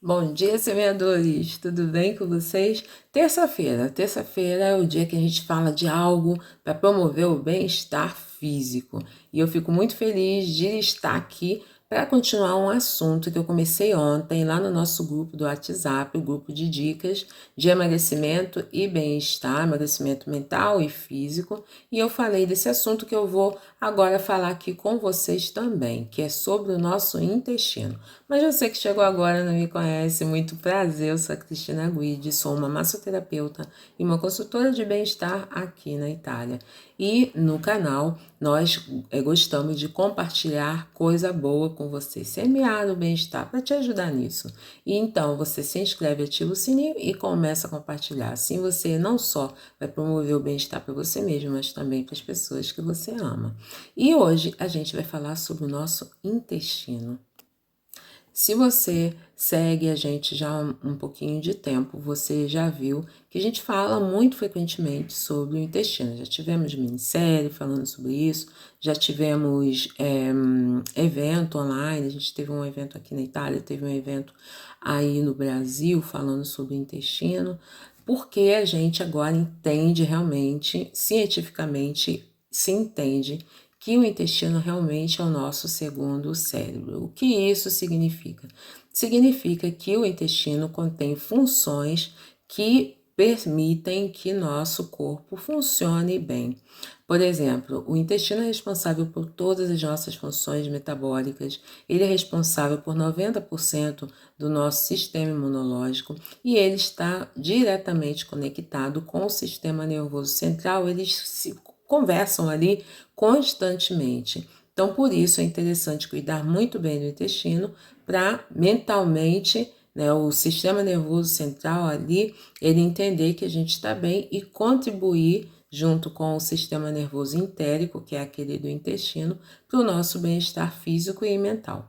Bom dia, semeadores! Tudo bem com vocês? Terça-feira é o dia que a gente fala de algo para promover o bem-estar físico. E eu fico muito feliz de estar aqui para continuar um assunto que eu comecei ontem lá no nosso grupo do WhatsApp, o grupo de dicas de emagrecimento e bem-estar, emagrecimento mental e físico. E eu falei desse assunto que eu vou agora falar aqui com vocês também, que é sobre o nosso intestino. Mas você que chegou agora e não me conhece, muito prazer, eu sou a Cristina Guidi, sou uma massoterapeuta e uma consultora de bem-estar aqui na Itália. E no canal nós gostamos de compartilhar coisa boa com você, semear o bem-estar para te ajudar nisso. E então você se inscreve, ativa o sininho e começa a compartilhar. Assim você não só vai promover o bem-estar para você mesmo, mas também para as pessoas que você ama. E hoje a gente vai falar sobre o nosso intestino. Se você segue a gente já há um pouquinho de tempo, você já viu que a gente fala muito frequentemente sobre o intestino. Já tivemos minissérie falando sobre isso, já tivemos evento online, a gente teve um evento aqui na Itália, teve um evento aí no Brasil falando sobre o intestino, porque a gente agora entende realmente, cientificamente, se entende que o intestino realmente é o nosso segundo cérebro. O que isso significa? Significa que o intestino contém funções que permitem que nosso corpo funcione bem. Por exemplo, o intestino é responsável por todas as nossas funções metabólicas, ele é responsável por 90% do nosso sistema imunológico e ele está diretamente conectado com o sistema nervoso central, eles se conversam ali constantemente. Então, por isso é interessante cuidar muito bem do intestino para mentalmente, né, o sistema nervoso central ali, ele entender que a gente está bem e contribuir junto com o sistema nervoso entérico, que é aquele do intestino, para o nosso bem-estar físico e mental.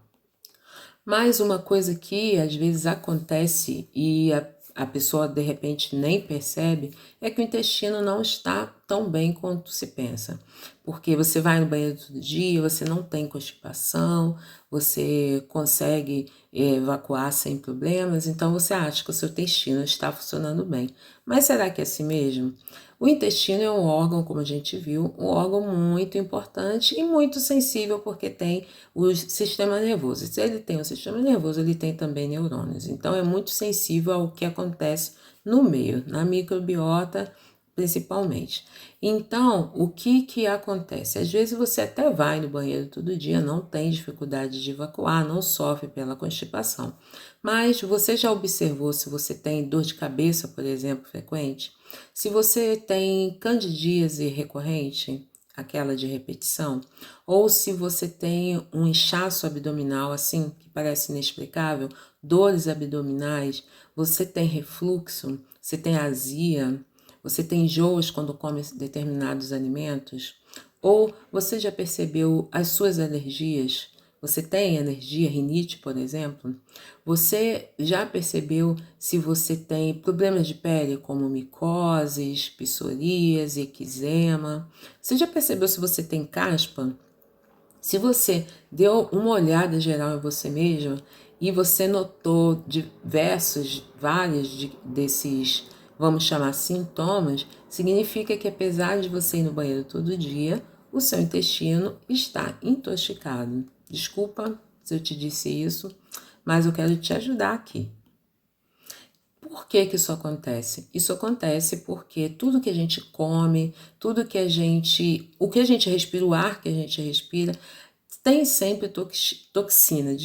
Mas uma coisa que às vezes acontece e a pessoa de repente nem percebe é que o intestino não está tão bem quanto se pensa. Porque você vai no banheiro todo dia, você não tem constipação, você consegue evacuar sem problemas, então você acha que o seu intestino está funcionando bem. Mas será que é assim mesmo? O intestino é um órgão, como a gente viu, um órgão muito importante e muito sensível porque tem o sistema nervoso. Se ele tem o sistema nervoso, ele tem também neurônios. Então é muito sensível ao que acontece no meio, na microbiota principalmente. Então, o que acontece? Às vezes você até vai no banheiro todo dia, não tem dificuldade de evacuar, não sofre pela constipação. Mas você já observou se você tem dor de cabeça, por exemplo, frequente? Se você tem candidíase recorrente, aquela de repetição, ou se você tem um inchaço abdominal assim, que parece inexplicável, dores abdominais, você tem refluxo, você tem azia, você tem enjoos quando come determinados alimentos, ou você já percebeu as suas alergias? Você tem alergia, rinite, por exemplo? Você já percebeu se você tem problemas de pele, como micoses, psoríase, eczema? Você já percebeu se você tem caspa? Se você deu uma olhada geral em você mesma e você notou vários desses, vamos chamar sintomas, significa que apesar de você ir no banheiro todo dia, o seu intestino está intoxicado. Desculpa se eu te disse isso, mas eu quero te ajudar aqui. Por que isso acontece? Isso acontece porque tudo que a gente come, o que a gente respira, o ar que a gente respira, tem sempre toxinas.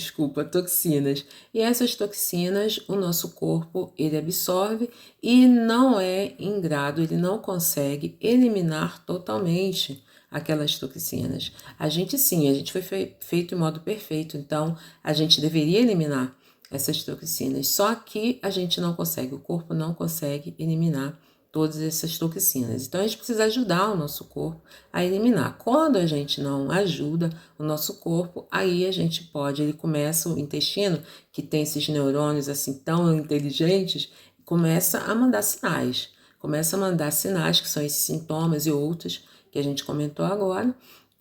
E essas toxinas, o nosso corpo, ele absorve e não é ingrado, ele não consegue eliminar totalmente aquelas toxinas. A gente sim, a gente foi feito em modo perfeito, então a gente deveria eliminar essas toxinas. Só que a gente não consegue, o corpo não consegue eliminar todas essas toxinas. Então a gente precisa ajudar o nosso corpo a eliminar. Quando a gente não ajuda o nosso corpo, aí a gente pode, ele começa, o intestino, que tem esses neurônios assim tão inteligentes, começa a mandar sinais. Começa a mandar sinais, que são esses sintomas e outros que a gente comentou agora,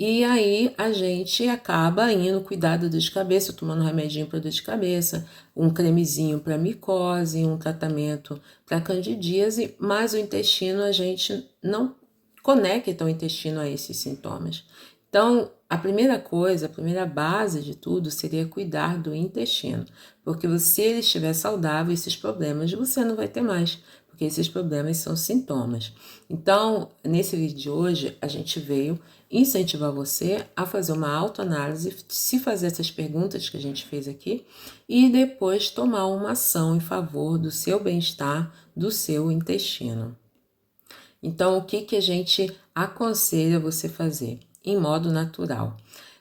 E aí a gente acaba indo cuidar da dor de cabeça, tomando um remedinho para dor de cabeça, um cremezinho para micose, um tratamento para candidíase, mas o intestino a gente não conecta o intestino a esses sintomas. Então, a primeira coisa, a primeira base de tudo seria cuidar do intestino, porque se ele estiver saudável, esses problemas você não vai ter mais, porque esses problemas são sintomas. Então, nesse vídeo de hoje, a gente veio incentivar você a fazer uma autoanálise, se fazer essas perguntas que a gente fez aqui e depois tomar uma ação em favor do seu bem-estar, do seu intestino. Então, o que a gente aconselha você fazer? Em modo natural.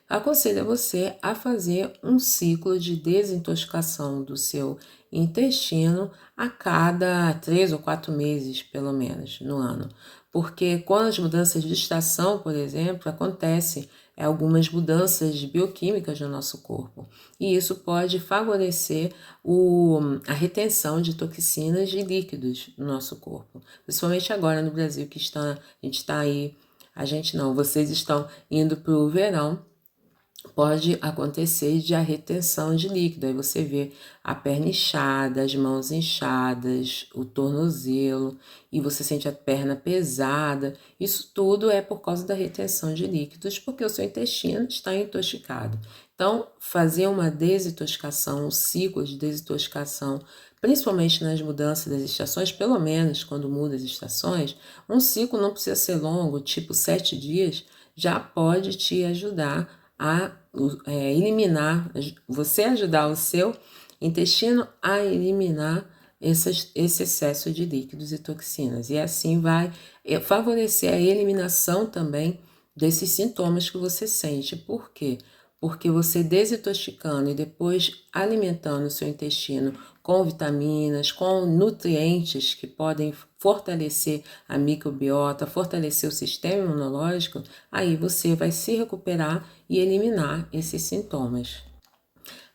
Aconselho você a fazer um ciclo de desintoxicação do seu intestino a cada 3 ou 4 meses, pelo menos, no ano. Porque quando as mudanças de estação, por exemplo, acontecem algumas mudanças bioquímicas no nosso corpo. E isso pode favorecer a retenção de toxinas e líquidos no nosso corpo. Principalmente agora no Brasil, que vocês estão indo para o verão, pode acontecer de a retenção de líquido. Aí você vê a perna inchada, as mãos inchadas, o tornozelo, e você sente a perna pesada. Isso tudo é por causa da retenção de líquidos, porque o seu intestino está intoxicado. Então, fazer uma desintoxicação, um ciclo de desintoxicação, principalmente nas mudanças das estações, pelo menos quando muda as estações, um ciclo não precisa ser longo, tipo 7 dias, já pode te ajudar a eliminar, você ajudar o seu intestino a eliminar esse excesso de líquidos e toxinas. E assim vai favorecer a eliminação também desses sintomas que você sente. Por quê? Porque você desintoxicando e depois alimentando o seu intestino com vitaminas, com nutrientes que podem fortalecer a microbiota, fortalecer o sistema imunológico, aí você vai se recuperar e eliminar esses sintomas.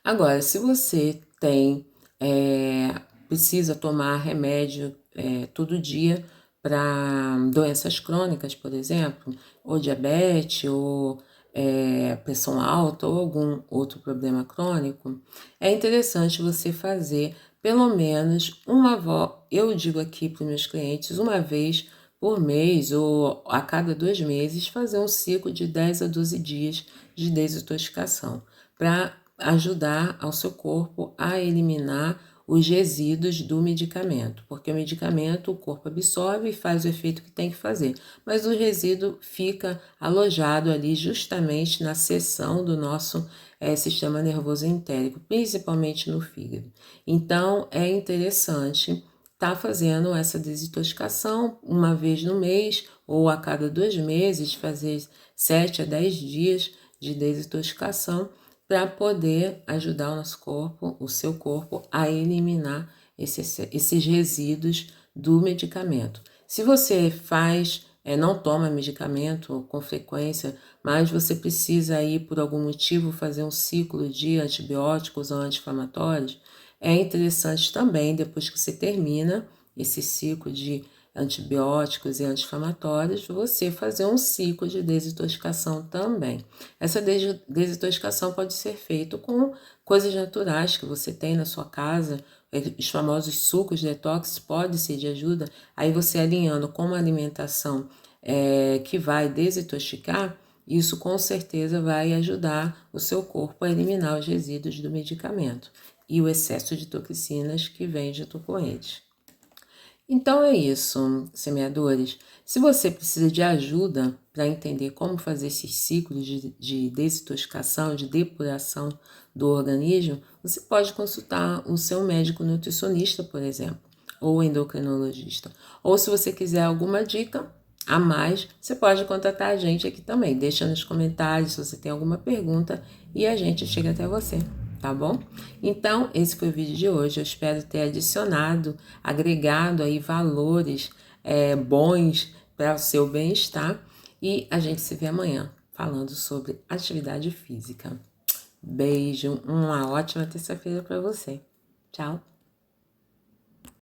Agora, se você precisa tomar remédio todo dia para doenças crônicas, por exemplo, ou diabetes, ou pressão alta, ou algum outro problema crônico, é interessante você fazer pelo menos eu digo aqui para os meus clientes, uma vez por mês ou a cada 2 meses, fazer um ciclo de 10 a 12 dias de desintoxicação, para ajudar ao seu corpo a eliminar os resíduos do medicamento, porque o medicamento o corpo absorve e faz o efeito que tem que fazer, mas o resíduo fica alojado ali justamente na seção do nosso sistema nervoso entérico, principalmente no fígado. Então, é interessante estar fazendo essa desintoxicação uma vez no mês ou a cada 2 meses, fazer 7 a 10 dias de desintoxicação para poder ajudar o nosso corpo, o seu corpo, a eliminar esses resíduos do medicamento. Se você não toma medicamento com frequência, mas você precisa aí por algum motivo fazer um ciclo de antibióticos ou anti-inflamatórios, é interessante também, depois que você termina esse ciclo de antibióticos e anti-inflamatórios, você fazer um ciclo de desintoxicação também. Essa desintoxicação pode ser feita com coisas naturais que você tem na sua casa, os famosos sucos detox podem ser de ajuda, aí você alinhando com uma alimentação que vai desintoxicar, isso com certeza vai ajudar o seu corpo a eliminar os resíduos do medicamento e o excesso de toxinas que vem junto com eles. Então é isso, semeadores. Se você precisa de ajuda para entender como fazer esses ciclos de desintoxicação, de depuração do organismo, você pode consultar o seu médico nutricionista, por exemplo, ou endocrinologista. Ou se você quiser alguma dica a mais, você pode contatar a gente aqui também. Deixa nos comentários se você tem alguma pergunta e a gente chega até você. Tá bom? Então, esse foi o vídeo de hoje. Eu espero ter agregado aí valores bons para o seu bem-estar. E a gente se vê amanhã falando sobre atividade física. Beijo, uma ótima terça-feira para você. Tchau!